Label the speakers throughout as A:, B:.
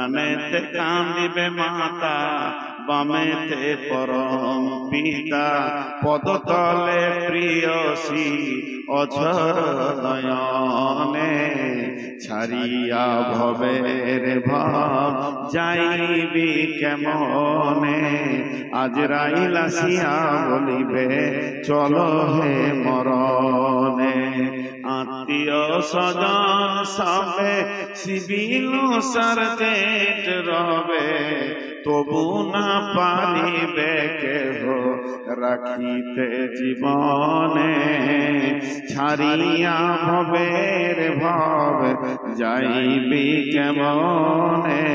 A: ডানেতে কাঁদিবে মাতা, বামেতে পরম পিতা, পদতলে প্রিয়সী অঝর নয়নে, ছাড়িয়া ভবের ভাব যাইবি কেমনে, আজরাইল আসিয়া বলিবে চলো হে মরণে। আত্মীয় স্বজন সবে সিভিল সার্জেন্ট রবে, তবু না পারিবে কেহ রাখিতে জীবনে, ছাড়িয়া ভবের ভাব যাইবি কেমনে,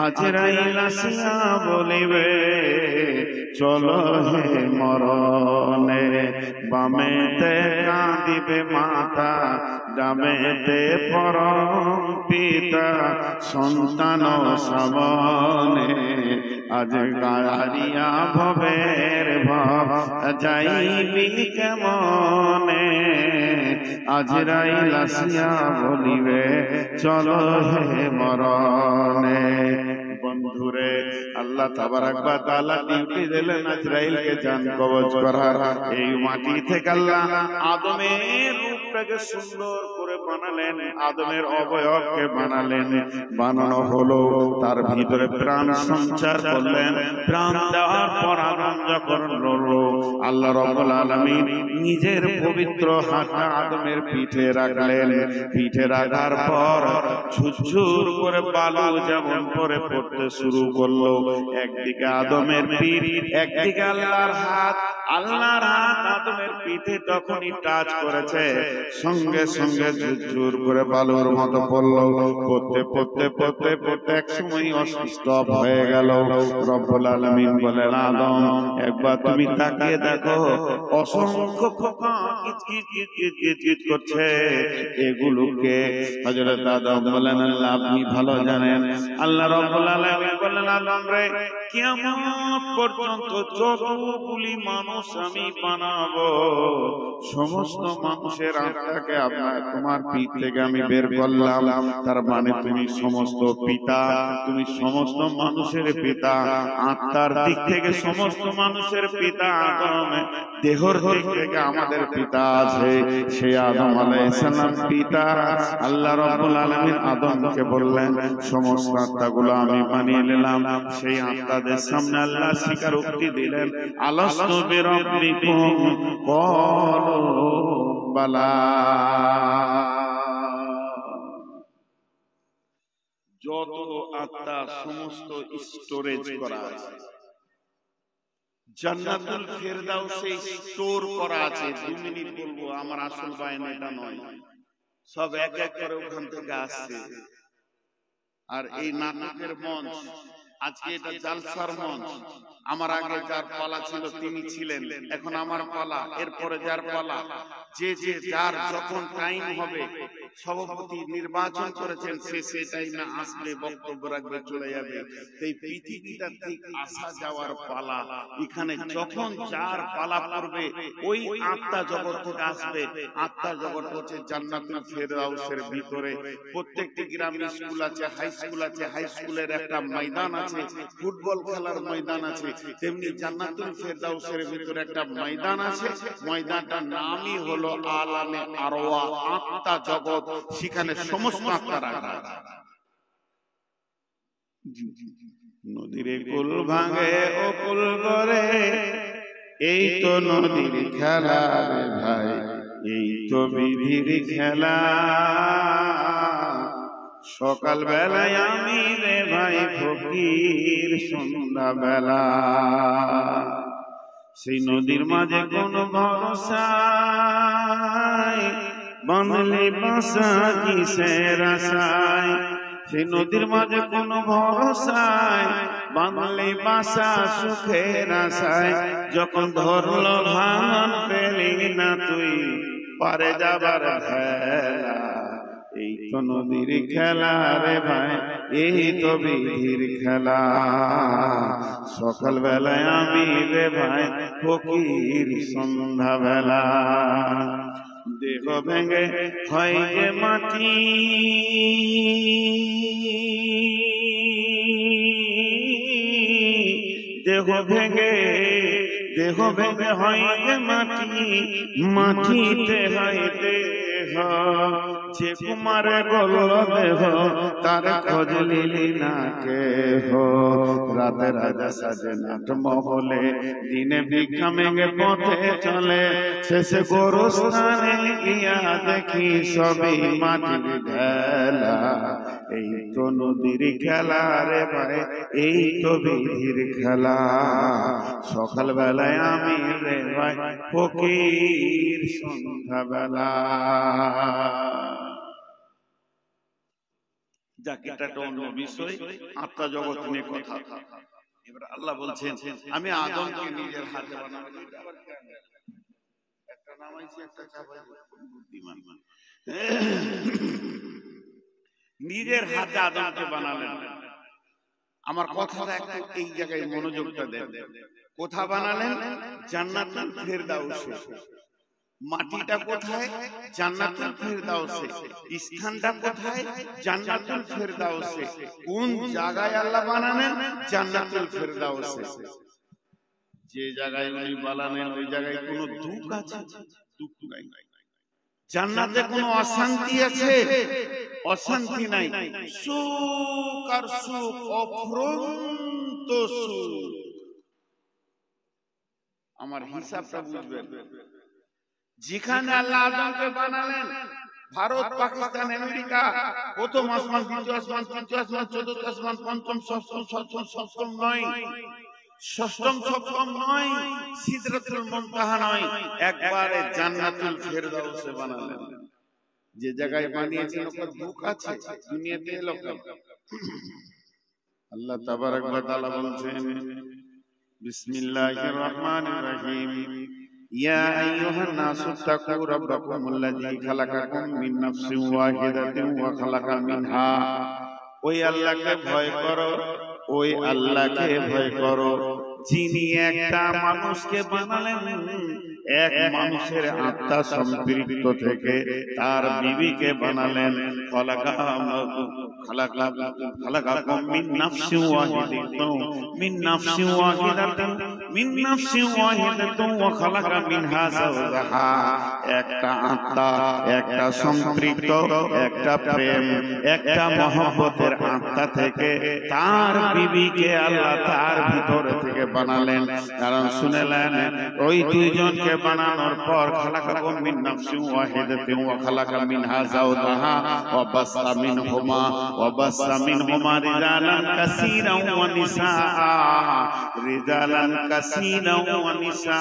A: আজরাইল আসিয়া বলিবে চলো হে মরণে। বামেতে কাঁদিবে মাতা, ডামেতে পরম পিতা, সন্তান সাবনে, আজ গাড়িয়া ভবের ভাব যাইবি কেমনে, আজরাইল আসিয়া বলিবে চলো হে মরণে। বন্ধুরে, আল্লাহ তাবারাক ওয়া তাআলা ডিউটি দিলেন আজরাইলকে জান কবজ করার। এই মাটি থেকে আল্লাহ আদমের রূপটাকে সুন্দর করে বানালেন, আদমের অবয়বকে বানালেন, বানানো হলো, তার ভিতরে প্রাণ সঞ্চার করলেন। প্রাণ দেওয়ার পর আদম যখন লড়ল, আল্লাহ রাব্বুল আলামিন নিজের পবিত্র হাতটা আদমের পিঠে রাখলেন। পিঠে রাখার পর ঝুরঝুর করে বালু যেমন পরে পড়তে শুরু করলো। একদিকে আদমের পিঠ, একদিকে আল্লাহর হাত। আল্লাহর হাত আদমের পিঠে তখনই টাচ করেছে, সঙ্গে সঙ্গে ঝুরঝুর করে বালুর মতো পড়লো। পড়তে পড়তে পড়তে পড়তে এক সময় অসুস্থ হয়ে গেল। রব্বুল আলামিন বলেন, আদম একবার তুমি তাকিয়ে দেখো, অসংখ্য পোকা কিচকিচ করছে, এগুলোকে। হযরত আদম বলেন, আল্লাহ আপনি ভালো জানেন। আল্লাহ রাব্বুল আলামিন বলেন, আদম রে, কিয়ামত পর্যন্ত যতগুলি মানুষ আমি বানাবো, সমস্ত মানুষের আত্মাকে তোমার পিঠ থেকে আমি বের করলাম। তার মানে তুমি সমস্ত পিতা, তুমি সমস্ত মানুষের পিতা। আত্মার দিক থেকে সমস্ত মানুষের পিতা আদম, দেহর দিক থেকে আমাদের পিতা আছে, সে আদম আলাইহিস সালাম পিতা। আল্লাহ রাব্বুল আলামিন আদমকে বললেন, সমস্ত আত্মাগুলো আমি বানিয়ে নিলাম। সেই আত্মাদের সামনে আল্লাহ স্বীকারোক্তি দিলেন, আলাস্তু বিরাব্বিকুম ক্বালু বালা। যত আত্মা সমস্ত স্টোরেজ করা আছে, জান্নাতুল ফেরদাউসে স্টোর করা আছে। 2 মিনিট বলবো, আমার আসল বায়ান এটা নয়, সব এক এক করে ওখান থেকে আসছে। আর এই নাটকের মঞ্চ, আজকে এটা জালসার মঞ্চ। আমার আগে যার পালা ছিল তিনি ছিলেন, এখন আমার পালা, এরপরে যার পালা। যে যে যার যখন টাইম হবে, সভাপতি নির্বাচন করেছেন, সে টাইমে আসবে, বক্তব্য রাখবে, চলে যাবে। এই পৃথিবীটা ঠিক আসা যাওয়ার পালা। এখানে যখন যার পালা পড়বে, ওই আত্মা জগৎ থেকে আসবে। আত্মা জগৎ হচ্ছে জান্নাতুল ফেরদাউসের ভিতরে। প্রত্যেকটি গ্রামে স্কুল আছে, হাই স্কুল আছে, হাই স্কুলের একটা ময়দান আছে, ফুটবল খেলার ময়দান আছে। তেমনি জান্নাতুল ফেরদাউসের ভিতরে একটা ময়দান আছে। ময়দানটার নামই হলো আলামে আরওয়াহ, আত্মা জগৎ। সেখানে সমস্ত আত্মা রাখা আছে। নদীর কুল ভাঙে ও কুল করে, এই তো নদীর খেলা রে ভাই, এই তো বিধির খেলা। সকাল বেলায় আমি রে ভাই ফকির, সন্ধ্যা বেলা সেই নদীর মাঝে কোন ভরসা, বানলে বাসা কিসের আশায়। সেই নদীর মাঝে কোন ভরসায়, বানলে বাসা সুখের আশায়। যখন ধরলো ভাঙন পেলি না তুই, পারে যাবার ভেলা। এই তো নদীর খেলা রে ভাই, এই তো বিধির খেলা। সকাল বেলায় আমি রে ভাই ফকির, সন্ধ্যা বেলা। দেহ ভেঙে হয় যে মাটি, দেহ ভেঙে হয় যে মাটি, মাটিতে হয় দেহ। যে কুমারে গল দেহ তার খোঁজ লিলি না কেহ। রাতে রাজা সাজে নাট মহলে, দিনে ভিক্ষা মেঘে পথে চলে। শেষে গোরস্থানে গিয়া দেখি সবই মাটির ঢেলা। এই তো নদীর খেলা রে ভাই, এই তো বিধির খেলা। সকাল বেলায় আমি রে ভাই ফকির, সন্ধ্যা বেলা। যাক, এটা একটা অন্য বিষয়, আত্মা জগৎ নিয়ে কথা। এবার আল্লাহ বলছেন আমি আদমকে নিজের হাতে বানাবো। একটা নামাইছি, একটা চাপাই, বুদ্ধিমান নিজের হাতে আদমকে বানালেন। আমার কথাটা একটু এই জায়গায় মনোযোগটা দেন। কোথা বানালেন? জান্নাতুল ফেরদাউসে। মাটিটা কোথায়? জান্নাতুল ফেরদাউসে। স্থানটা কোথায়? জান্নাতুল ফেরদাউসে। কোন জায়গায় আল্লাহ বানালেন? জান্নাতুল ফেরদাউসে। যে জায়গায় উনি বানালেন ওই জায়গায় কোনো দুঃখ আছে? দুঃখ নাই। জান্নাতে কোনো অশান্তি আছে? অশান্তি নাই। সুখ আর সুখ, অফুরন্ত সুখ। আমার হিসাবটা বুঝবেন। যেখানে আল্লাহ আদমকে বানালেন, ভারত, পাকিস্তান, আমেরিকা, প্রথম আসমান, দ্বিতীয় আসমান, তৃতীয় আসমান, চতুর্থ আসমান, পঞ্চম, ষষ্ঠম, সপ্তম, সপ্তম নয়, ষষ্ঠম সপ্তম নয়, সিদরাতুল মুনতাহা নয়, একবারে জান্নাতুল ফেরদাউসে বানালেন। যে জায়গায় বানিয়েছেন ওখানে দুঃখ আছে? দুনিয়াতে এলো কেন? আল্লাহ তাবারক ওয়া তাআলা বলছেন বিসমিল্লাহির রহমানির রহিম, ইয়া আইয়ুহান নাসু তাকু রাব্বাকুমুল্লাযী খালাকাকুম মিন নাফসিন ওয়াহিদাতিন ওয়া খালাকা মিনহা। ওই আল্লাহকে ভয় করো, ওই আল্লাহকে ভয় করো যিনি একটা মানুষকে বানালেন, এক মানুষের আত্মা সম্পৃক্ত থেকে তার বিবিকে বানালেন। খালাকাকুম মিন নাফসিন ওয়াহিদাতিন ওয়া খালাকা মিনহা যাওজাহা। একটা আত্মা, একটা সম্পৃক্ত, একটা প্রেম, একটা মহব্বতের আত্মা থেকে তার বিবিকে আল্লাহ তার ভিতরে থেকে বানালেন। কারণ শুনেলেন ওই দুইজনকে বানানোর পর খালাকাকুম মিন নাফসিন ওয়াহিদাতিন ওয়া খালাকা মিনহা যাওজাহা ওয়া বাসসা মিনহুমা রিজালান কাসীরান ওয়া নিসা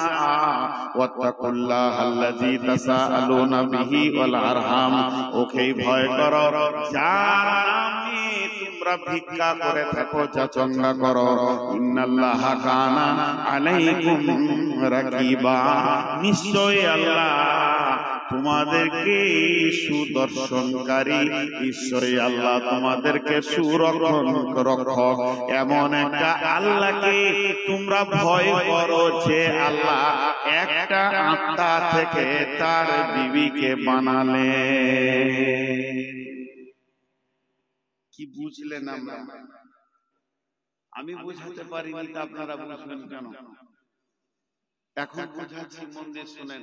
A: ওয়াত্তাকুল্লাহাল্লাযী তাসাআলুনা বিহি ওয়াল আরহাম। ওকে ভয় করো যার নামে তোমরা ভিক্ষা করে থাকো, যাচঙ্গা করো। ইন্নাল্লাহা কানা আলাইকুম রাকিবা। নিশ্চয় আল্লাহ তোমাদেরকে সুদর্শনকারী, ঈশ্বরী আল্লাহ তোমাদেরকে সুরক্ষক। এমন একটা আল্লাহকে তোমরা ভয় করো যে আল্লাহ একটা আত্মা থেকে তার বিবিকে বানালে। কি বুঝলেন? আমি বুঝাতে পারিনি, তা আপনারা বুঝবেন কেন? এখন বুঝাচ্ছি, মন দিয়ে শুনেন।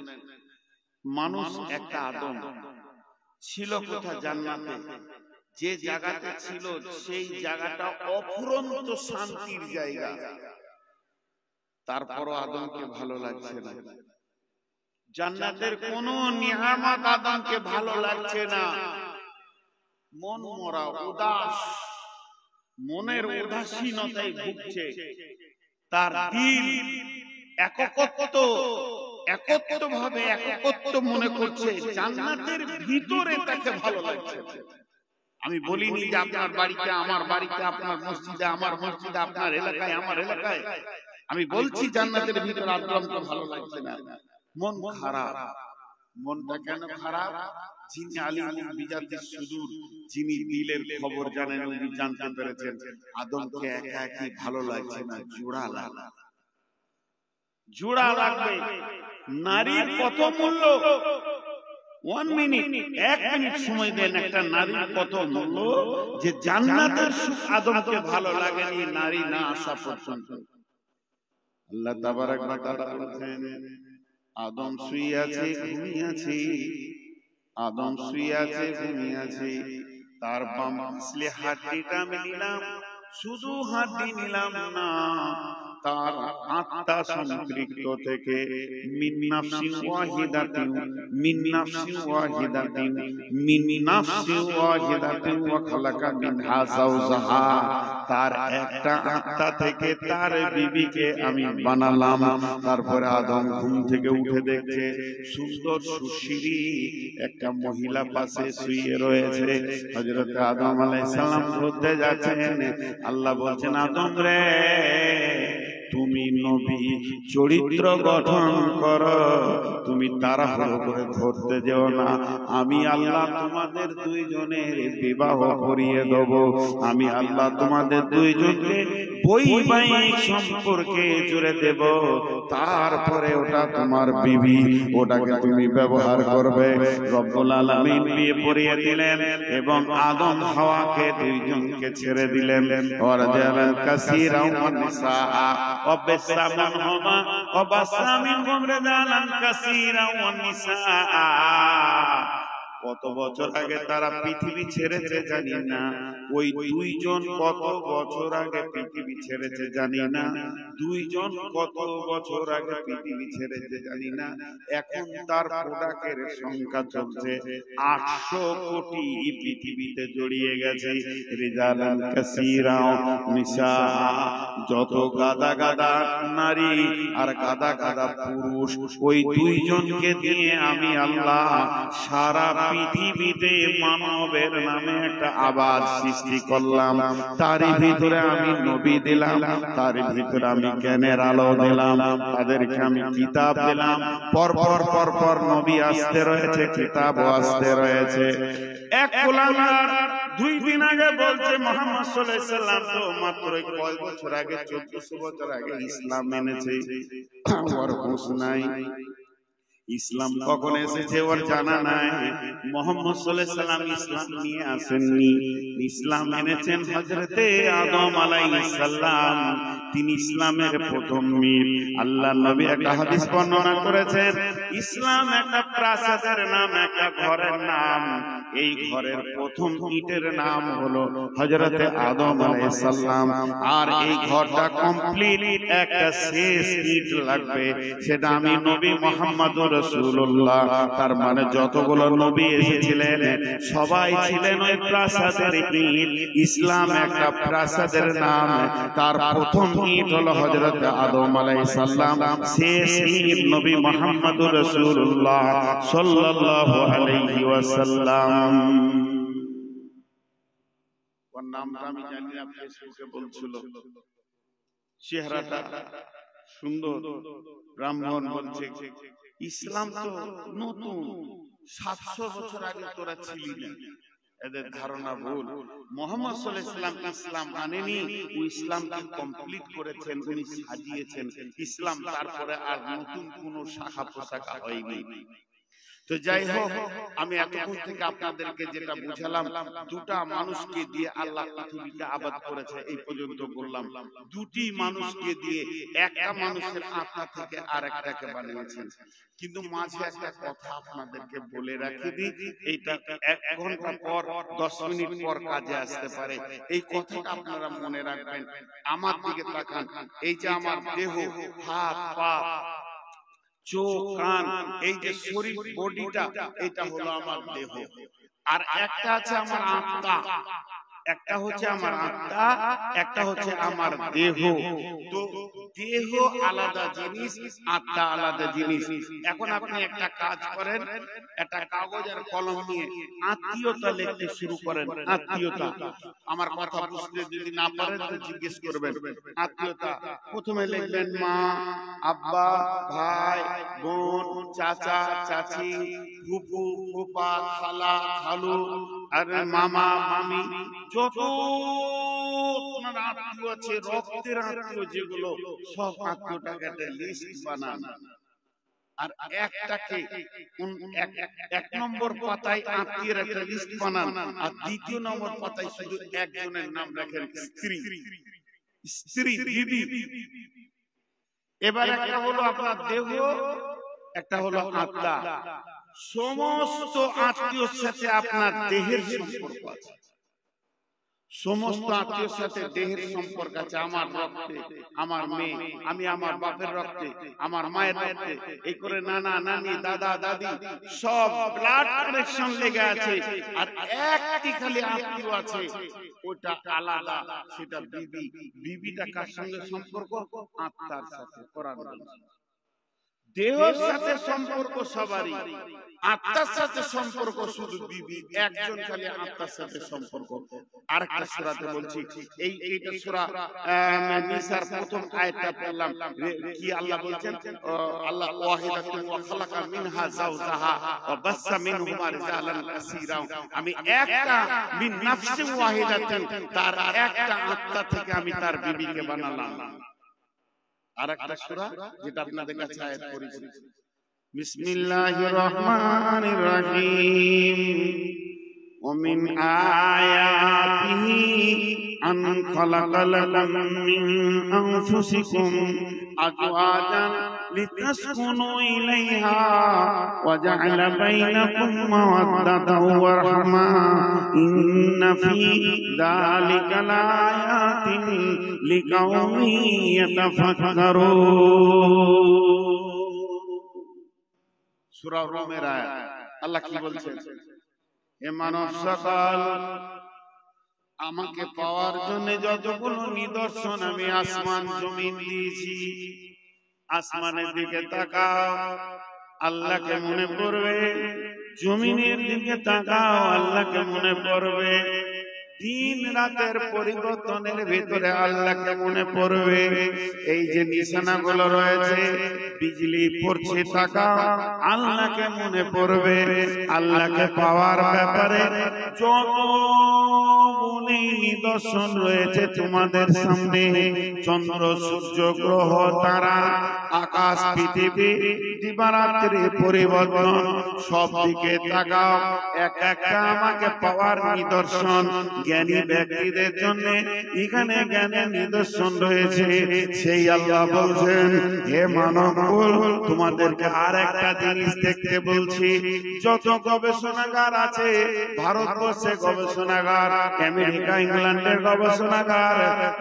A: মানুষ একটা আদম ছিল কোথা? জান্নাতে। যে জায়গাতে ছিল সেই জায়গাটা অফুরন্ত শান্তির জায়গা। তারপরও আদমকে ভালো লাগছে না। জান্নাতের কোন নিয়ামত আদমকে ভালো লাগছে না। মন মরা, উদাস, মনের উদাসীনতায় ভুগছে। তার দিল একত্ব মনে করছে। জান্নাতের ভিতরে তাকে ভালো লাগছে। আমি বলিনি যে আপনার বাড়িতে, আমার বাড়িতে, আপনার মসজিদে, আমার মসজিদে, আপনার এলাকায়, আমার এলাকায়। আমি বলছি জান্নাতের ভিতরে আদমকে ভালো লাগছে না। মন খারাপ। মনটা কেন খারাপ? যিনি আলিমুল বিজাতিস সুদূর, যিনি দিলের খবর জানেন, উনি জানতে পেরেছেন আদমকে একা একই ভালো লাগছে না, জোড়া লাগবে। নারীর কত মূল্য? 1 মিনিট, 1 মিনিট সময় দেন। একটা নারীর কত মূল্য যে জান্নাতের সুখ আদমকে ভালো লাগেনি নারী না আসা পর্যন্ত। আল্লাহ তাবারাক ওয়া তাআলা বলেছেন, আদম শুয়ে আছে, ঘুমিয়ে আছে, আদম শুয়ে আছে, ঘুমিয়ে আছে, তার বাম পাশে হাড্ডিটা আমি নিলাম, শুধু হাড্ডি নিলাম না, তার আত্মা সম্পৃক্ত থেকে মিন নাফসিন ওয়াহিদাতিন, মিন নাফসিন ওয়াহিদাতিন, মিন নাফসিন ওয়াহিদাতিন ওয়া খালাকা মিনহা যাওজাহা, তার একটা আত্মা থেকে তার বিবিকে আমি বানালাম। তারপরে আদম ঘুম থেকে উঠে দেখছে সুন্দর সুশীলী একটা মহিলা পাশে শুয়ে রয়েছে। হযরত আদম আলাইহিস সালাম ধরতে যাচ্ছেন, আল্লাহ বলছেন, আদম রে, তুমি নবী, চরিত্র গঠন করো, তুমি তাড়াহুড়ো করে ধরতে যেও না, আমি আল্লাহ তোমাদের দুইজনের বিবাহ করিয়ে দেব, আমি আল্লাহ তোমাদের দুইজনকে বৈবাহিক সম্পর্কে জুড়ে দেব, তারপরে ওটা তোমার বিবি, ওটাকে তুমি ব্যবহার করবে। রব্বুল আলামিন বিয়ে পড়িয়ে দিলেন এবং আদম হাওয়াকে দুইজনকে ছেড়ে দিলেন। ওয়ারজালান কাসীরা ওয়া নিসা وبث منهما وبث منهم رجالا كثيرا ونساء। কত বছর আগে তারা পৃথিবী ছেড়েছে জানি না, ওই দুইজন কত বছর আগে পৃথিবী ছেড়েছে জানি না, দুইজন কত বছর আগে পৃথিবী ছেড়েছে জানি না, এখন তার প্রোডাক্টের সংখ্যা চলছে 800 কোটি পৃথিবীতে জড়িয়ে গেছে। রিজালান কাসীরা নিসা, যত গাদা গাদা নারী আর গাদা গাদা পুরুষ, ওই দুইজনকে দিয়ে আমি আল্লাহ সারা পৃথিবীতে মানবের নামে একটা আবাদ সৃষ্টি করলাম। তারই ভিতরে আমি নবী দিলাম, তারই ভিতরে আমি জ্ঞানের আলো দিলাম, তাদেরকে আমি কিতাব দিলাম। পরপর পরপর নবী আসতে রয়েছে, কিতাবও আসতে রয়েছে। এক কুলাঙ্গার 2 দিন আগে বলছে মুহাম্মদ সাল্লাল্লাহু আলাইহি সাল্লাম তো মাত্র কয়েক বছর আগে, 1400 বছর আগে ইসলাম এনেছে, ওর হুঁশ নাই। ইসলাম কখন এসেছে ওর জানা নাই। মুহাম্মদ সাল্লাল্লাহু আলাইহি সাল্লাম ইসলাম নিয়ে আসেননি, ইসলাম এনেছেন হযরতে আদম আলাইহিস সালাম, তিনি ইসলামের প্রথম মীর। আল্লাহ নবী একটা হাদিস বর্ণনা করেছেন, ইসলাম একটা প্রাসাদের নাম, একটা ঘরের নাম, এই ঘরের প্রথম ইটের নাম হলো হযরতে আদম আলাইহিস সালাম, আর এই ঘরটা কমপ্লিট একটা শেষ ইট লাগবে, সেটা আমি নবী মুহাম্মদুর রাসূলুল্লাহ। তার মানে যতগুলো নবী এসেছিলেন সবাই ছিলেন ওই প্রাসাদের ইট। ইসলাম একটা প্রাসাদের নাম, তার প্রথম ইট হলো হযরত আদম আলাইহিস সালাম, শেষ ইট নবী মুহাম্মদুর রাসূলুল্লাহ সাল্লাল্লাহু আলাইহি ওয়াসাল্লাম। ওর নামটা আমি জানি না, ফেসবুকে বলছিল, চেহারাটা সুন্দর। ব্রাহ্মণ বলছে, ইসলাম তো নতুন, 700 বছর আগে তোরা ছিলি না। এদের ধারণা ভুল। মুহাম্মদ সাল্লাল্লাহু আলাইহি ওয়াসাল্লাম ইসলাম আনেনি, ও ইসলামকে কমপ্লিট করেছেন, উনি সাজিয়েছেন ইসলাম, তারপরে আর নতুন কোনো শাখা প্রশাখা হয়নি। তো যাই হোক, আমি এতক্ষণ থেকে আপনাদেরকে যেটা বুঝালাম, দুটা মানুষকে দিয়ে আল্লাহ পৃথিবীকে আবাদ করেছে, এই পর্যন্ত বললাম। দুটি মানুষকে দিয়ে একটা মানুষের আত্মা থেকে আরেকটাকে বানিয়েছেন। কিন্তু মাঝে একটা কথা আপনাদেরকে বলে রাখি দিই, এইটা 1 ঘন্টা পর 10 মিনিট পর কাজে আসতে পারে। এই কথাটা আপনারা মনে রাখবেন। আমার দিকে তাকান, এই যে আমার দেহ, হাত পা, চোখ কান, এই যে শরীর বডিটা, এটা হলো আমার দেহ। আর একটা আছে আমার আত্মা, একটা হচ্ছে আমার আত্মা, একটা হচ্ছে আমার দেহ। তো দেহ আলাদা জিনিস, আত্মা আলাদা জিনিস। এখন আপনি একটা কাজ করেন, একটা কাগজ আর কলম নিয়ে আত্মীয়তা লিখতে শুরু করেন। আত্মীয়তা, আমার কথা বুঝতে যদি না পারেন তো জিজ্ঞেস করবেন। আত্মীয়তা প্রথমে লিখবেন মা, আব্বা, ভাই, বোন, চাচা, চাচি, ফুফু, ফুফা, খালা, খালু, আর মামা, মামি, যত আপনার আত্মীয় আছে, রক্তের আত্মীয় যেগুলো, সব আত্মীয়টাকে একটা লিস্ট বানান। আর একটাকে 1 নম্বর পাতায় আত্মীয়ের একটা লিস্ট বানান, আর 2 নম্বর পাতায় শুধু একজনের নাম রাখেন, স্ত্রী, স্ত্রী, দিদি। এবার একটা হলো আপনার দেহ, একটা হলো আত্মা। সমস্ত আত্মীয়র সাথে আপনার দেহের সম্পর্ক আছে, সমস্ত আত্মীয়র সাথে দেহের সম্পর্ক আছে। আমার রক্তে আমার মেয়ে, আমি আমার বাপের রক্তে, আমার মায়ের রক্তে, এই করে নানা নানি দাদা দাদি সব ব্লাড কানেকশন লেগে আছে। আর একটি খালি আত্মীয় আছে, ওটা আলাদা, সেটা বিবি। বিবিটা কার সঙ্গে সম্পর্ক? আত্মার সাথে। কোরআন বলছে দেহের সাথে সম্পর্ক সবারই, আত্মার সাথে সম্পর্ক শুধু বিবি একজন, খালি আত্মার সাথে সম্পর্ক। আরেকটা সূরাতে বলছি, এইটা সূরা নিসার প্রথম আয়াতটা পড়লাম, কি আল্লাহ বলছেন? আল্লাহ ওয়াহিদাতুন ওয়া খালাকা মিনহা যাওজাহা ওয়া বাসসা মিনহুমা রিজালান কাসীরা। আমি একটা মিন নাফসিন ওয়াহিদাতিন, তার একটা আত্মা থেকে আমি তার বিবিকে বানালাম। আরেকটা সূরা যেটা আপনাদের কাছে আয়াত করেছি, বিসমিল্লাহির রহমানির রহিম। ومن آياته أن خلق لكم من أنفسكم أزواجا لتسكنوا إليها وجعل بينكم مودة ورحمة إن في ذلك لآيات لقوم يتفكرون। সূরা রুমের আয়াত। আল্লাহ কি বলছেন? এ মানব সকল, আমাকে পাওয়ার জন্য যতগুলো নিদর্শন আমি আসমান জমিন দিয়েছি, আসমানের দিকে তাকাও, আল্লাহকে মনে পড়বে। জমিনের দিকে তাকাও, আল্লাহকে মনে পড়বে। দিন রাতের পরিবর্তনের ভিতরে আল্লাহকে মনে পড়বে। এই যে নিশানাগুলো রয়েছে, বিজলি পড়ছে, তাকাও, আল্লাহকে মনে পড়বে। আল্লাহকে পাওয়ার ব্যাপারে যতগুলি নিদর্শন রয়েছে তোমাদের সামনে, চন্দ্র সূর্য গ্রহ তারা আকাশ পৃথিবী দিবারাত্রির পরিবর্তন, সব দিকে তাকাও। এক একটা আমাকে পাওয়ার নিদর্শন। জ্ঞানী ব্যক্তিদের জন্য এখানে জ্ঞানের নিদর্শন রয়েছে। সেই আল্লাহ বলছেন, হে মানবকুল, তোমাদেরকে আর একটা জিনিস দেখতে বলছি। যত গবেষণাগার আছে, ভারতবর্ষে গবেষণাগার, আমেরিকা ইংল্যান্ডের গবেষণাগার,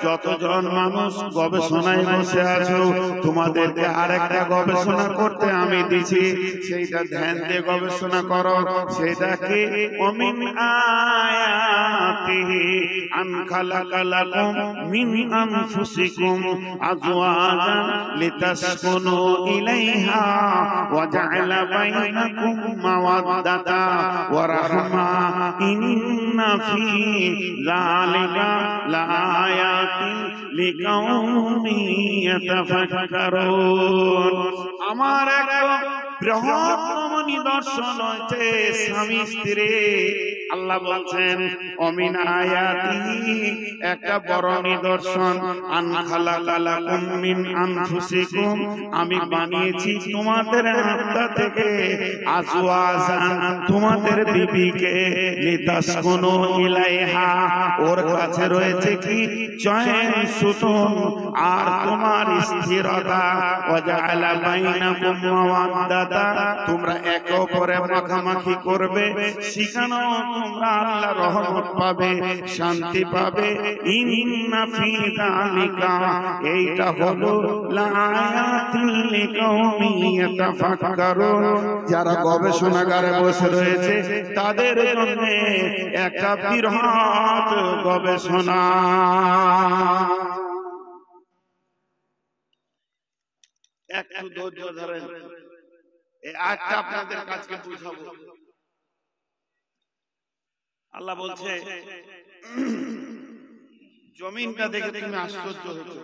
A: যতজন মানুষ গবেষণায় বসে আছো, তোমাদেরকে আর একটা গবেষণা করতে আমি দিছি। সেইটা ধ্যান দিয়ে গবেষণা করো। সেটা কি? ওমিন আয়াতিহি আন খালাকা লাকুম মিন আনফুসিকুম আজওয়াজান লিতাসকুনু ইলাইহা ওয়া জাআলা বাইনাকুম মাওয়াদ্দাতা ওয়া রাহমা ইন্না ফি যালিকা লাআয়াতিন লিকাউমিন ইয়াতাফাক্কারুন। আমার একটা বৃহত্তম নিদর্শন হচ্ছে স্বামী স্ত্রী। আল্লাহ বলছেন, অমিন আয়াতিহি, একটা বড় নিদর্শন, আন খালাকা লাকুম মিন আনফুসিকুম, আমি বানিয়েছি তোমাদের আত্মা থেকে, আজওয়াজান, তোমাদের বিবিকে, লিতাসকুনু ইলাইহা, ওর কাছে রয়েছে কি? চয়ন সুতুন আর তোমার স্থিরতা। ওয়া জাআলা বাইনাকুম মাওয়াদ্দাতা, তোমরা একে অপরে মাখামাখি করবে, সেখানে তোমরা আল্লাহর রহমত পাবে, শান্তি পাবে। ইন্না ফি যালিকা, এইটা হলো লাআয়াতিন লিকাউমিন ইয়াতাফাক্কারুন, যারা গবেষণাগারে বসে রয়েছে তাদের জন্য একটা বৃহৎ গবেষণা। একটু ধৈর্য ধরেন, এই আয়াতটা আপনাদের কাছে বুঝাবো। আল্লাহ বলছে, জমিনটা দেখে তুমি আশ্চর্য হয়েছো,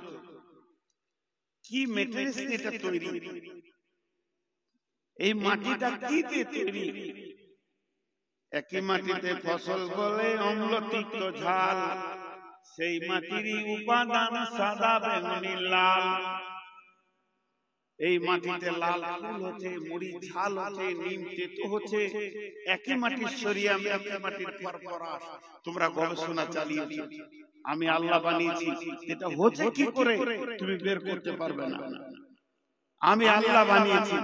A: কি মেটেরিয়ালস দিয়ে এটা তৈরি, এই মাটিটা কি দিয়ে তৈরি? একই মাটিতে ফসল ফলে, অম্ল তিক্ত ঝাল, সেই মাটিরই উপাদান সাদা বেগুনি লাল। এই মাটিতে লাল ফুল হচ্ছে, মুড়ি ঝাল হচ্ছে, নিম তেতো হচ্ছে। একই মাটির সরিয়াম, একই মাটির ফরফরাস। তোমরা গবেষণা চালিয়েছো, আমি আল্লাহ বানিয়েছি। এটা হচ্ছে কি করে তুমি বের করতে পারবে না। আমি আল্লাহ বানিয়েছি।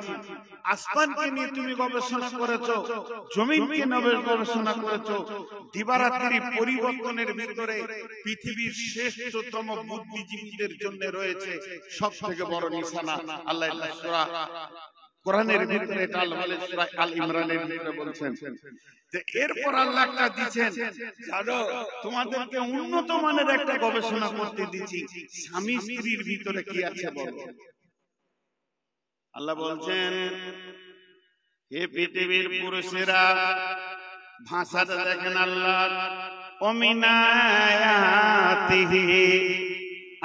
A: আসমানকে নিয়ে তুমি গবেষণা করেছো, জমিনকে নিয়ে গবেষণা করেছো, দিবারাত্রি পরিবর্তনের ভিতরে পৃথিবীর শ্রেষ্ঠতম বুদ্ধিজীবীদের জন্য রয়েছে সব থেকে বড় নিশানা। আল্লাহ সূরা কোরআনের ভিতরে এটা সূরা আল ইমরানের ভিতরে বলছেন যে এরপর আল্লাহ একটা দিবেন, জানো তোমাদেরকে উন্নত মানের একটা গবেষণা করতে দিচ্ছি, স্বামী স্ত্রীর ভিতরে কি আছে বলো। আল্লাহ বলছেন, হে পৃথিবীর পুরুষেরা, ভাষাটা দেখেন আল্লাহর, অমিনায়াতিহি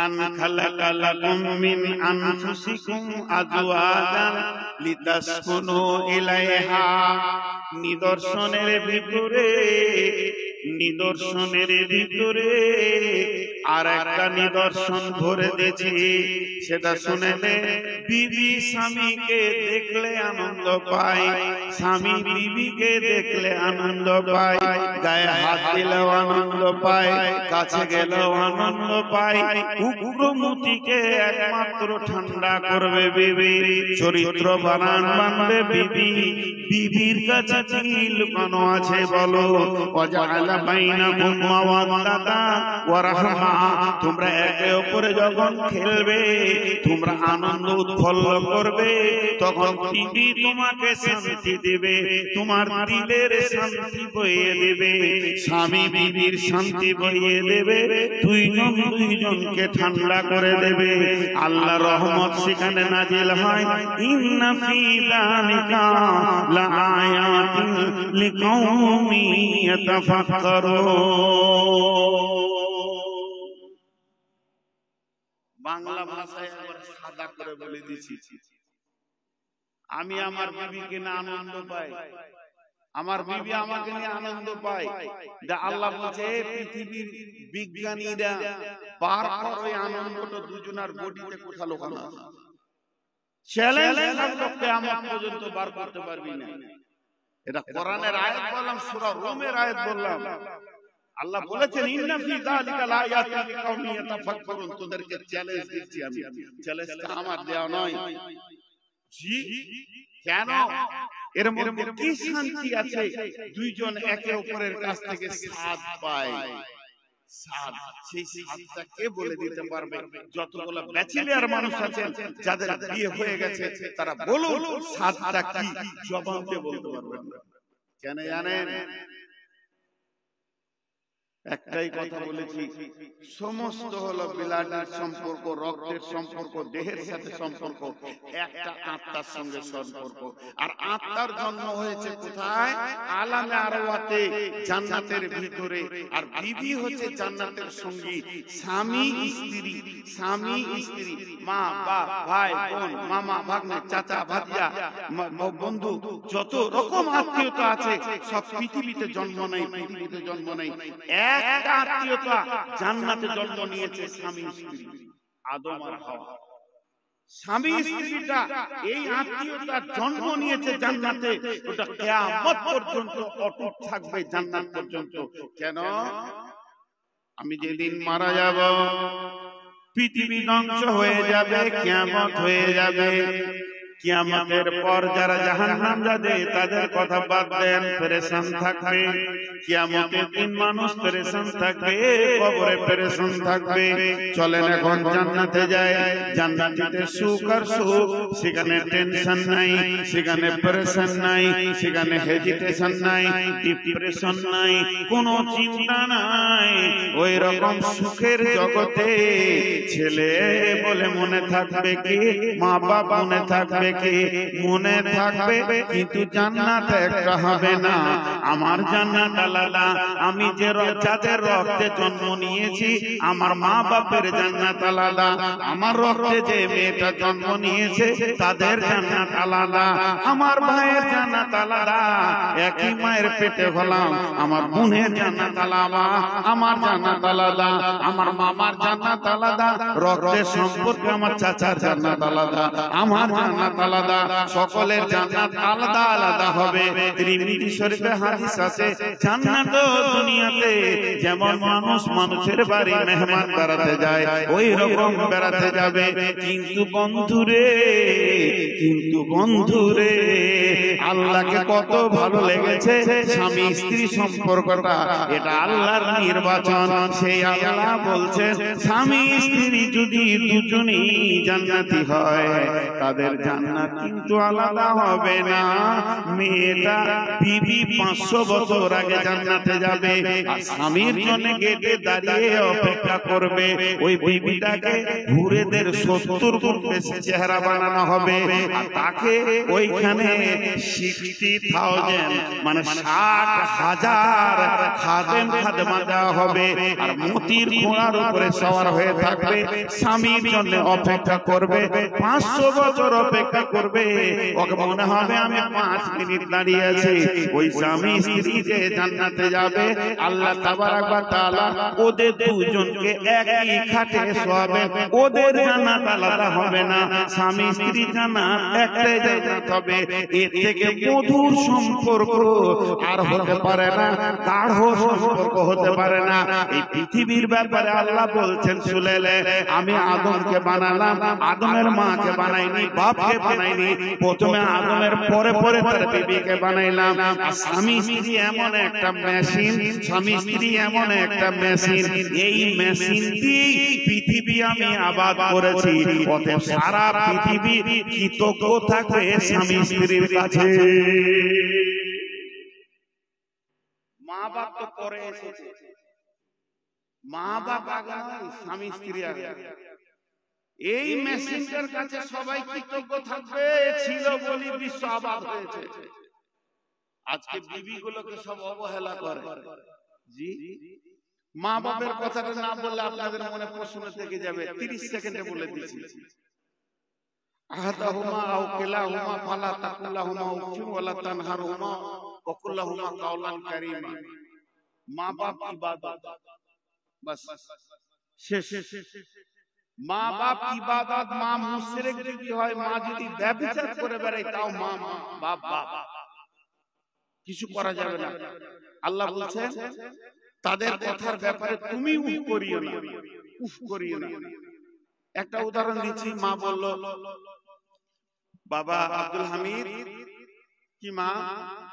A: আন খালাকা লাকুম মিন আনফুসিকুম আজওয়াজান লিতাসকুনু ইলাইহা। নিদর্শনের ভিতরে আর একটা নিদর্শন ভরে দিয়েছি, সেটা শুনেলে বিবি স্বামীকে দেখলে আনন্দ পায়, স্বামী বিবিকে দেখলে আনন্দ পায়, গায়ে হাত দিলেও আনন্দ পায়, কাছে গেলেও আনন্দ পায়। উগ্রমতিকে একমাত্র ঠান্ডা করবে বিবি, চরিত্র বানাবে বিবি। বিবির কাছে কি লুকানো আছে বলো? ওয়াজআলা বাইনাকুম মাওয়াদ্দাতা ওয়া রাহমা। তোমরা একে অপরে যখন খেলবে, তোমরা আনন্দ উৎফুল্ল করবে, তখন বিবি তোমাকে শান্তি দেবে, তোমার দিলের শান্তি বইয়ে দেবে, স্বামী বিবির শান্তি বইয়ে দেবে, দুইজনকে ঠান্ডা করে দেবে। আল্লাহ রহমত সেখানে নাজিল হয়। ইন্না ফি যালিকা লাআয়াতিন লিকাউমি ইয়াতাফাক্কারুন। বাংলা ভাষায় একবার সাদা করে বলে দিচ্ছি, আমি আমার বিবিকে নিয়ে আনন্দ পাই, আমার বিবি আমাকে নিয়ে আনন্দ পায়। আল্লাহ বলছে পৃথিবীর বিজ্ঞানীরা বারবার ওই আনন্দটা দুজনের বডিতে কোথাও লুকানো আছে। চ্যালেঞ্জ থাকলো কিয়ামত পর্যন্ত বার করতে পারবি না। এটা কোরআনের আয়াত বললাম, সূরা রুমের আয়াত বললাম। আল্লাহ বলেছেন ইন্না ফি যালিকা লাআয়াতিন লিকাউমি ইয়াতাফাক্কারুন। তোদেরকে চ্যালেঞ্জ দিচ্ছি আমি, চ্যালেঞ্জটা আমার দেওয়া নয়। জি কেন? এর মধ্যে কি শান্তি আছে? দুইজন একে অপরের কাছ থেকে স্বাদ পায়। স্বাদ, সেই স্বাদটা কে বলে দিতে পারবে? যতগুলো ব্যাচেলর মানুষ আছেন যাদের বিয়ে হয়ে গেছে, তারা বলুন স্বাদটা কি, জবাব দিয়ে বলতে পারবেন না। কেন জানেন? একটাই কথা বলেছি, সমস্ত হলো বিলাডের সম্পর্ক, রক্তের সম্পর্ক, দেহের সাথে সম্পর্ক, একটা আত্মার সঙ্গে সম্পর্ক। আর আত্মার জন্ম হয়েছে কোথায়? আলামে আরওয়াতে, জান্নাতের ভিতরে। আর বিবি হচ্ছে জান্নাতের সঙ্গী। স্বামী স্ত্রী, স্বামী স্ত্রী, মা বাপ, ভাই বোন, মামা ভাগ্নে, চাচা ভাতিজা, বন্ধু, যত রকম আত্মীয়তা আছে সব পৃথিবীতে জন্ম নেয়, পৃথিবীতে জন্ম নেয়। একটা আত্মীয়তা জান্নাতে জন্ম নিয়েছে, স্বামী স্ত্রী, আদম আর হাওয়া। স্বামী স্ত্রীটা এই আত্মীয়তা জন্ম নিয়েছে জান্নাতে, ওটা কিয়ামত পর্যন্ত অটুট থাকবে, জান্নাত পর্যন্ত। কেন? আমি যেদিন মারা যাব, পৃথিবী ধ্বংস হয়ে যাবে, কিয়ামত হয়ে যাবে। কিয়ামতের পর যারা জাহান্নাম যাবে তাদের কথা বাদ দেন, পেরেশান থাকবে। কিয়ামতের দিন মানুষ পেরেশান থাকবে, কবরে পেরেশান থাকবে। চলেন এখন জান্নাতে যাই। জান্নাতীতে সুখ আর সুখ, সেখানে টেনশন নাই, সেখানে পেরেশান নাই, সেখানে হেজিটেশন নাই, ডিপ্রেশন নাই, কোনো চিন্তা নাই। ওই রকম সুখের জগতে ছেলে বলে মনে থাকবে কি, মা বাপ মনে থাকবে কি? মনে থাকবে, কিন্তু জান্নাত একটা হবে না। আমার জান্নাত আলাদা। আমি যে যাদের রক্তে জন্ম নিয়েছি, আমার মা বাপের জান্নাত আলাদা। আমার রক্তে যে মেয়েটা জন্ম নিয়েছে, তাদের জান্নাত আলাদা। আমার ভাইয়ের জান্নাত আলাদা। একই মায়ের পেটে হলাম, আমার বোনের জান্নাত আলাদা, আমার জান্নাত আলাদা। আমার মামার জান্নাত আলাদা, রক্তের সম্পর্কে আমার চাচার জান্নাত আলাদা, আমার জান্নাত আলাদা, সকলের জান্নাত আলাদা আলাদা হবে। তিরমিজি শরীফে হাদিস আছে, জান্নাত দুনিয়াতে যেমন মানুষ মানুষের বাড়ি মেহমান বেড়াতে যায় ওই রকম বেড়াতে যাবে। কিন্তু বন্ধুরে আল্লাহকে কত ভালো লেগেছে স্বামী স্ত্রী সম্পর্কটা, এটা আল্লাহর নির্বাচন। সেই আল্লাহ বলছেন স্বামী স্ত্রী যদি দুজনই জান্নাতি হয় তাদের জান্নাত কিন্তু আলাদা হবে না। মেয়েটা বিবি 500 বছর আগে জান্নাতে যাবে আর স্বামীর জন্য গেটে দাঁড়িয়ে অপেক্ষা করবে। ওই বিবিটাকে ঘুরেদের 70 গুণ বেশি চেহারা বানানো হবে আর তাকে ওইখানে 60,000 মানে 60,000 খাদেম খাদেমা দেওয়া হবে আর মতির ঘোড়ার উপরে সওয়ার হয়ে থাকবে, স্বামীর জন্য অপেক্ষা করবে। 500 বছর অপেক্ষা করবে, ওকে মনে হবে আমি 5 মিনিট দাঁড়িয়ে আছি। ওই স্বামী স্ত্রী যে জান্নাতে যাবে আল্লাহ তাবারাক ওয়া তাআলা ওদের দুজনকে একই খাটে শোয়াবেন। ওদের জান্নাত আলাদা হবে না, স্বামী স্ত্রী জান্নাত একটাই জান্নাত হবে। এর থেকে মধুর সম্পর্ক আর হতে পারে না, গাঢ় সম্পর্ক হতে পারে না। এই পৃথিবীর ব্যাপারে আল্লাহ বলছেন শুনেলে, আমি আদমকে বানালাম, আদমের মাকে বানাইনি, বাপকে বানাইনি, প্রথমে আদমের পরে পরে তার বিবিকে বানাইলাম। আর স্বামী স্ত্রী এমন একটা মেশিন, স্বামী স্ত্রী এমন একটা মেশিন, এই মেশিন দিয়ে পৃথিবী আমি আবাদ করেছি। অতএব সারা পৃথিবী কৃতজ্ঞ থাকবে স্বামী স্ত্রীর কাছে। মা বাপ তো পরে এসেছে, মা বাপ আগে নয়, স্বামী স্ত্রী আগে। এই মেশিনটার কাছে সবাই কৃতজ্ঞ থাকবে, ছিল বলি বিশ্ব আবাদ হয়েছে। আজকে বিবি গুলোকে সব অবহেলা করে। জি, মা বাপের কথাটা না বললে আপনাদের মনে প্রশ্ন থেকে যাবে, 30 সেকেন্ডে বলে দিচ্ছি। আহাদাহুমা আও কিলাহুমা ফালা তাকুল্লাহুমা উফিন ওয়ালা তানহারহুমা ওয়া কুল্লাহুমা কাওলান কারীমা। মা বাপ ইবাদত, বাস শেষ। মা বাপ ইবাদত, মা মুশরিক যদি হয়, মা যদি ব্যভিচার করে বেড়ায় তাও মা বাপ বাপ, কিছু করা যাবে না। আল্লাহ বলছেন তাদের কথার ব্যাপারে তুমি উফ করিও না। একটা উদাহরণ দিচ্ছি। মা বলল, বাবা আব্দুল হামিদ কি মা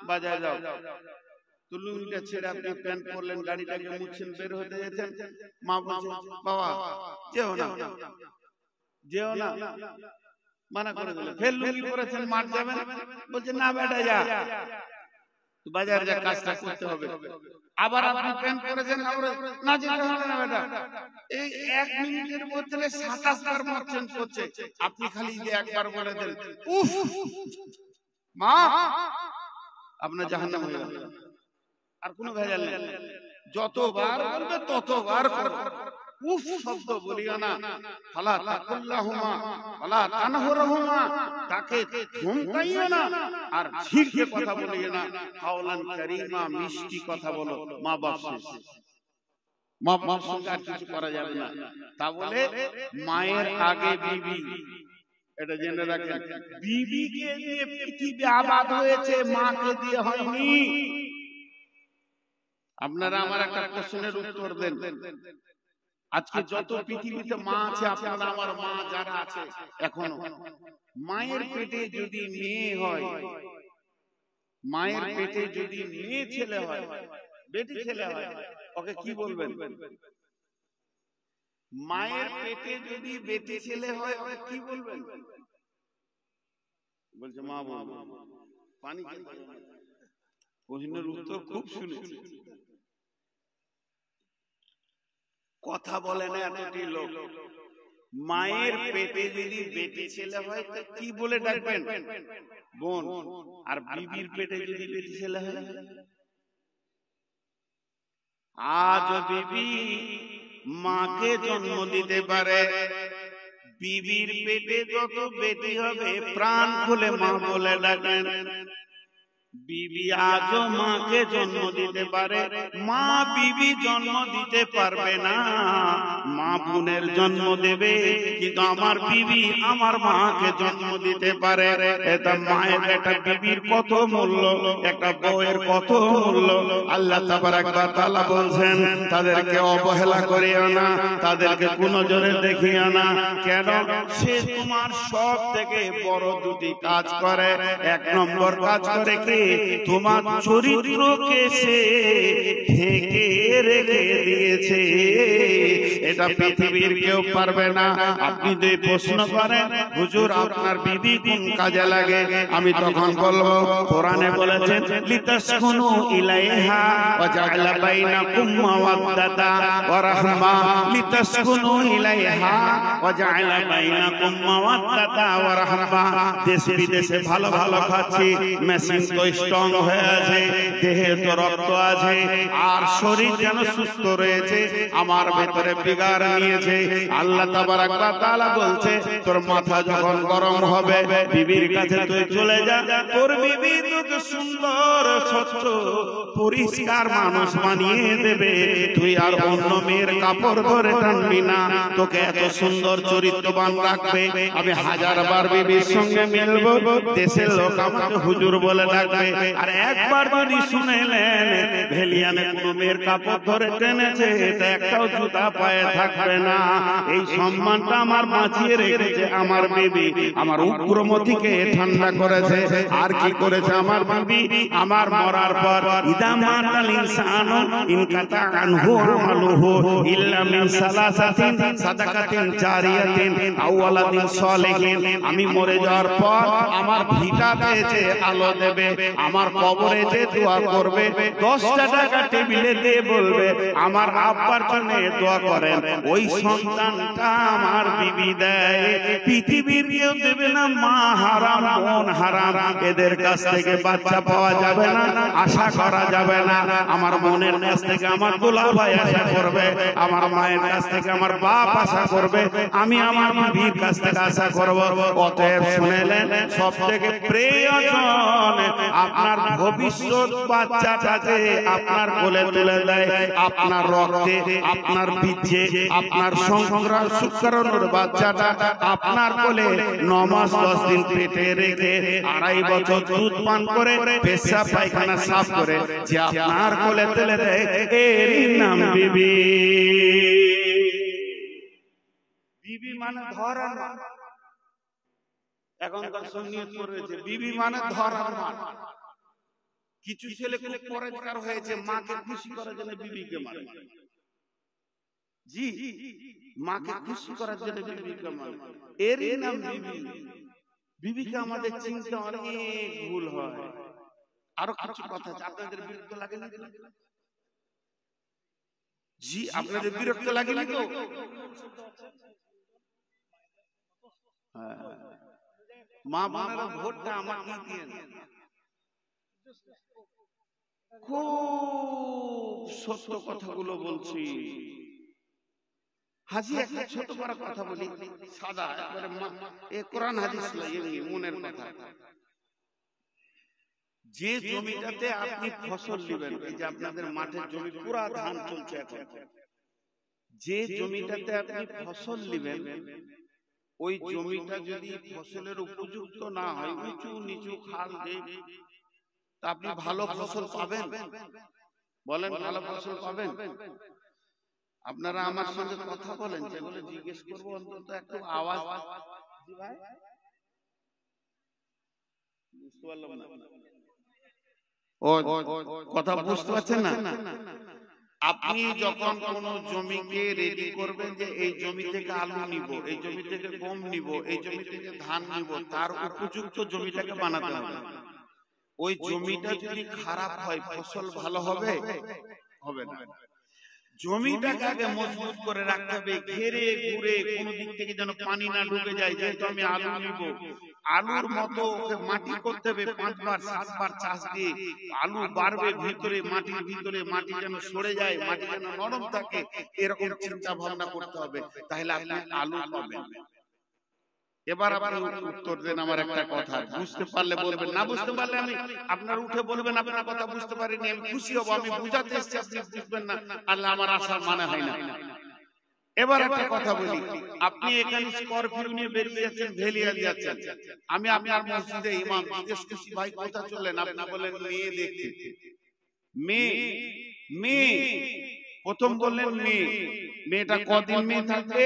A: বাজারে যাও, তো লুঙ্গিটা ছেড়ে আপনি প্যান্ট পরলেন, গাড়িটাকে মুছছেন, বের হতে যেতেন। মা বলছে বাবা যেও না, মানা করে দিলেন। ফের লুঙ্গি পরেছেন, মাঠ যাবেন, বলছে না বেটা যা, বাজারে যা, কাজটা করতে হবে। আবার আপনি প্যান্ট পরেছেন, না যেতে হবে না বেটা। এই 1 মিনিটের মধ্যে 27 বার মত চেঞ্জ করছে। আপনি খালি যে একবার বলে দেন উফ মা, আপনার জাহান্নাম হয়ে যাবে। আর কোনো ভেজাল নেই, যতবার বলবে ততবার করবে। উফ শব্দ বলিও না, ফালা তাকুল্লাহুমা ওয়ালা তানহারহুমা, তাকে ধমকাইও না আর ঝিরকে কথা বলিও না। কাওলান কারীমা, মিষ্টি কথা বলো। মা বাপ শেষ, মা বাপ সঙ্গে আর কিছু করা যাবে না। তা বলে মায়ের আগে বিবি, এটা জেনে রাখেন। বিবিকে দিয়ে পৃথিবী আবাদ হয়েছে, মাকে দিয়ে হয়নি। আপনারা আমার একটা প্রশ্নের উত্তর দেন। আজকে যত পৃথিবীতে মা আছে, আপনারা আমার মা যারা আছে এখনো, মায়ের পেটে যদি মেয়ে হয়, মায়ের পেটে যদি মেয়ে ছেলে হয়, বেটি ছেলে হয়, ওকে কি বলবেন? মায়ের পেটে যদি বেটি ছেলে হয় ওকে কি বলবেন? বলছে মা বলবো। পানি প্রশ্নের উত্তর খুব শুনেছি, কথা বলে না এতটি লোক। মায়ের পেটে যদি বেটি ছেলে হয় তো কি বলে ডাকবেন? বোন। আর বিবির পেটে যদি বেটি ছেলে হয়, আজ বিবি মাকে জন্ম দিতে পারে, বিবির পেটে যত বেটি হবে প্রাণ খুলে মা বলে ডাকেন। বিবি আজও মাকে জন্ম দিতে পারে, মা বিবি জন্ম দিতে পারবে না। মা বোনের জন্ম দেবে, কিন্তু আমার বিবি আমার মাকে জন্ম দিতে পারে। এটা মায়ের, একটা বিবির কত মূল্য, একটা বউয়ের কত মূল্য। আল্লাহ তাবারাক ওয়া তাআলা বলছেন, তাদেরকে অবহেলা করিও না, তাদেরকে কোন নজরে দেখিও না। কেন? সে তোমার সব থেকে বড় দুটি কাজ করে। এক নম্বর কাজ করে কি? তোমার চরিত্রকে সে ঢেকে রেখে দিয়েছে, এটা পৃথিবীর কেউ পারবে না। আপনি যদি প্রশ্ন করেন, হুজুর আপনার বিবি কোন কাজে লাগে, আমি তখন বলবো, কোরআনে বলেছেন লিতাসকুনু ইলাইহা ওয়া জাআলা বাইনাকুম মাওয়াদ্দাতা ওয়া রাহমা, লিতাসকুনু ইলাইহা ওয়া জাআলা বাইনাকুম মাওয়াদ্দাতা ওয়া রাহমা। দেশে বিদেশে ভালো ভালো খাচ্ছি, মেশিন তো স্ট্রং হয়ে আছে, দেহে তো রক্ত আছে, আর শরীর যেন সুস্থ রয়েছে, আমার ভেতরে বিগার নিয়েছে। আল্লাহ তাবারাক ওয়া তাআলা বলছে, তোর মাথা যখন গরম হবে, বিবির কাছে তুই চলে যা, তোর বিবি তোকে সুন্দর স্বচ্ছ পরিষ্কার মানুষ বানিয়ে দেবে। তুই আর অন্য মেয়ের কাপড় ধরে টানবি না, তোকে এত সুন্দর চরিত্রবান রাখবে। আমি হাজারবার বিবির সঙ্গে মিলবো, দেশের লোক আমাকে হুজুর বলে ডাকবে। আর একবার যদি শুনেলেন ভেলিয়ানে কোনো মেয়ের কাপড় ধরে টেনেছে, এটা একটাও জুতা পায়ে থাকবে না। এই সম্মানটা আমার বাঁচিয়ে রেখেছে আমার বিবি, আমার উগ্রমতিকে ঠান্ডা করেছে। আর কি করেছে আমার বিবি? আমার মরার পর ইদা মাতাল ইনসানু ইনকাতা আনহু আমালুহু ইল্লা মিন সালাসাতিন সাদাকাতিন জারিয়াতিন আও ওয়ালাদিন সালিহিন। আমি মরে যাওয়ার পর আমার ভিটাতে যে আলো দেবে, আমার কবরে যে দোয়া করবে, 10টা টাকা টেবিলে দিয়ে বলবে আমার আব্বার জন্য দোয়া করেন, ওই সন্তানটা আমার বিবি দেয়। পৃথিবীর কেউ দেবে না। মা হারাম, বোন হারাম, এদের কাছ থেকে বাচ্চা পাওয়া যাবে না, আশা করা যাবে না। আমার বোনের কাছ থেকে আমার দুলাভাই আশা করবে, আমার মায়ের কাছ থেকে আমার বাপ আশা করবে, আমি আমার বিবির কাছ থেকে আশা করব। অতএব শুনেলেন, সব থেকে প্রয়োজন আপনার ভবিষ্যৎ বাচ্চাটাকে আপনার কোলে তুলে দেয়, আপনার রক্তে, আপনার বীর্যে, আপনার সংগ্রাম শুক্রাণুর বাচ্চাটা আপনার কোলে 9 মাস 10 দিন পেটে রেখে 2.5 বছর দুধ পান করে পেশাব পায়খানা সাফ করে যে আপনার কোলে তুলে দেয়, এরই নাম বিবি। বিবি মানে ধরার মান। এখনকার সুন্নিয়ত করেছে বিবি মানে ধরার মান। কিছু ছেলে খুব পরেজগার হয়েছে, মাকে খুশি করার জন্য বিবিকে মারে। জি, মাকে খুশি করার জন্য বিবিকে মারে, এরই নাম বিবি। বিবিকে আমাদের চিন্তা অনেক ভুল হয়। আরো কিছু কথা আছে, আপনাদের বিরক্ত লাগে না? জি, আপনাদের বিরক্ত লাগেনি তো? মা বোনেরা ভোটটা আমাকে দিয়েন। খুব সত্য কথাগুলো বলছি। হাজি একটা ছোট বড় কথা বলি, সাদা একবারে কোরআন হাদিস এমনি মনের কথা। যে জমিটাতে আপনি ফসল দিবেন, এই যে আপনাদের মাঠের জমি পুরা ধান চলছে এখন, যে জমিটাতে আপনি ফসল দিবেন, ওই জমিটা যদি ফসলের উপযুক্ত না হয়, উঁচু নিচু খাল দিয়ে, তা আপনি ভালো ফসল পাবেন? বলেন, ভালো ফসল পাবেন? আপনারা আমার সঙ্গে কথা বলেন, যেগুলো জিজ্ঞেস করবো অন্তত একটু আওয়াজ। বুঝতে পারলাম না। ও কথা বুঝতে পারছেন না? আপনি যখন কোন জমিকে রেডি করবেন যে এই জমি থেকে আলু নিব, এই জমি থেকে গম নিব, এই জমি থেকে ধান নিব, তার উপযুক্ত জমিটাকে বানাতে হবে। ওই জমিটা যদি খারাপ হয়, ফসল ভালো হবে? হবে না। জমিটাকে আগে মজবুত করে রাখতে হবে, ঘেরে ঘুরে কোনো দিক থেকে যেন পানি না ঢুকে যায়। যেহেতু আমি আলু নিব, আলুর মতো মাটি করতে হবে, 5 বার 7 বার চাষ দিয়ে আলু বাড়বে ভিতরে, মাটির ভিতরে মাটি যেন সরে যায়, মাটি যেন নরম থাকে, এরকম চিন্তা ভাবনা করতে হবে, তাহলে আপনি আলু পাবেন। এবার আপনি উত্তর দেন আমার একটা কথা, বুঝতে পারলে বলবেন, না বুঝতে পারলে আমি আপনার উঠে বলবেন আপনার কথা বুঝতে পারিনি, আমি খুশি হব, আমি বুঝাতে এসেছি আপনি বুঝবেন না, আল্লাহ আমার আশার মানে হয় না। এবার একটা কথা বলি, আপনি এখানে স্করপিও নিয়ে বেরিয়ে যাচ্ছেন, ভেলিয়ে যাচ্ছেন, আমি আপনার মসজিদে ইমাম, জিজ্ঞেস করছি ভাই কোথা চললেন, আপনি বলেন মেয়ে দেখতে। মেয়ে মেয়ে প্রথম বললেন মেয়ে, মেয়েটা কদিন মেয়ে থাকবে,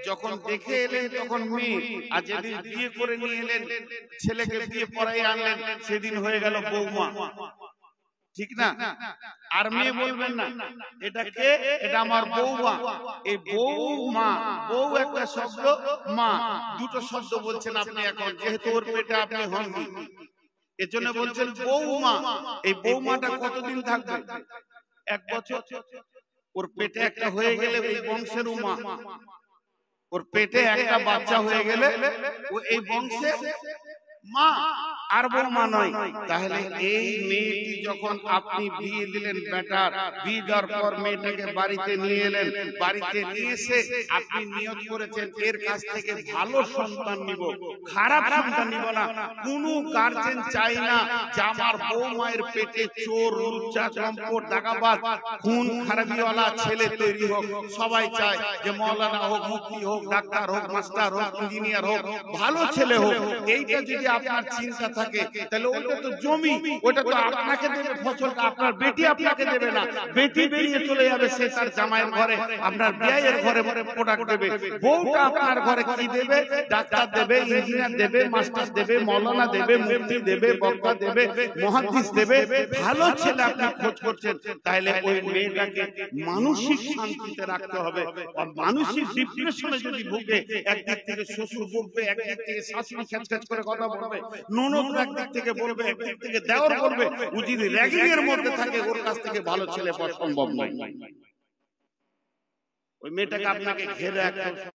A: যখন দেখে এলেন তখন মেয়ে, আর যেদিন বিয়ে করে নিয়ে এলেন, ছেলেকে বিয়ে পড়াই আনলেন, সেদিন হয়ে গেল বৌমা, ঠিক না? আর মেয়ে বলবেন না, এটা কে, এটা আমার বৌমা। এই বৌমা, বউ একটা শব্দ, মা দুটো শব্দ বলছেন আপনি এখন, যেহেতু ওর পেটে আপনি হননি, এজন্য বলছেন বৌমা। এই বৌমাটা কতদিন থাকবে? 1 বছর। ওর পেটে একটা হয়ে গেলে ওই বংশের উমা, ওর পেটে একটা বাচ্চা হয়ে গেলে ও এই বংশে মা, আর বৌমা নয়। তাহলে এই মেয়েটি যখন আপনি বিয়ে দিলেন, বেটার বিয়ে দেওয়ার পর মেয়েটাকে বাড়িতে নিয়ে এলেন, বাড়িতে নিয়ে এসে আপনি নিয়ত করেছেন এর কাছ থেকে ভালো সন্তান নিব, খারাপ সন্তান নিব না। কোনো গার্জেন চাই না যে আমার বৌমায়ের পেটে চোর, লুচ্চা, চম্পট, দাগাবাজ, খুন খারাপিওয়ালা ছেলে তৈরি হোক। সবাই চায় যে মৌলানা হোক, মুফতি হোক, ডাক্তার হোক, মাস্টার হোক, ইঞ্জিনিয়ার হোক, ভালো ছেলে হোক। এইটা যদি আপনার চিন্তা থাকে, তাহলে ওটা তো জমি, ওটা তো আপনাকে দেবে, ফসলটা আপনার বেটি আপনাকে দেবে না। বেটি বেরিয়ে চলে যাবে, সে তার জামাইয়ের ঘরে, আপনার বিয়ের ঘরে প্রোডাক্ট দেবে। বউটা আপনার ঘরে কি দেবে? ডাক্তার দেবে, ইঞ্জিনিয়ার দেবে, মাস্টার দেবে, মৌলানা দেবে, মুফতি দেবে, বক্তা দেবে, মুহাদ্দিস দেবে। ভালো ছেলে আপনি খোঁজ করছেন, তাহলে ওই মেয়েটাকে মানসিক শান্তিতে রাখতে হবে। আর মানসিক ডিপ্রেশনে যদি ভুগে, একদিক থেকে শ্বশুর বকবে, একদিক থেকে শাশুড়ি খ্যাচ করে কথা বলবে, ননদ একদিক থেকে বলবে, একদিক থেকে দেওর বলবে, ও যদি র্যাগিং এর মধ্যে থাকে, ওর কাছ থেকে ভালো ছেলে পাওয়া সম্ভব নয়। ওই মেয়েটাকে আপনাকে ঘেরে একটা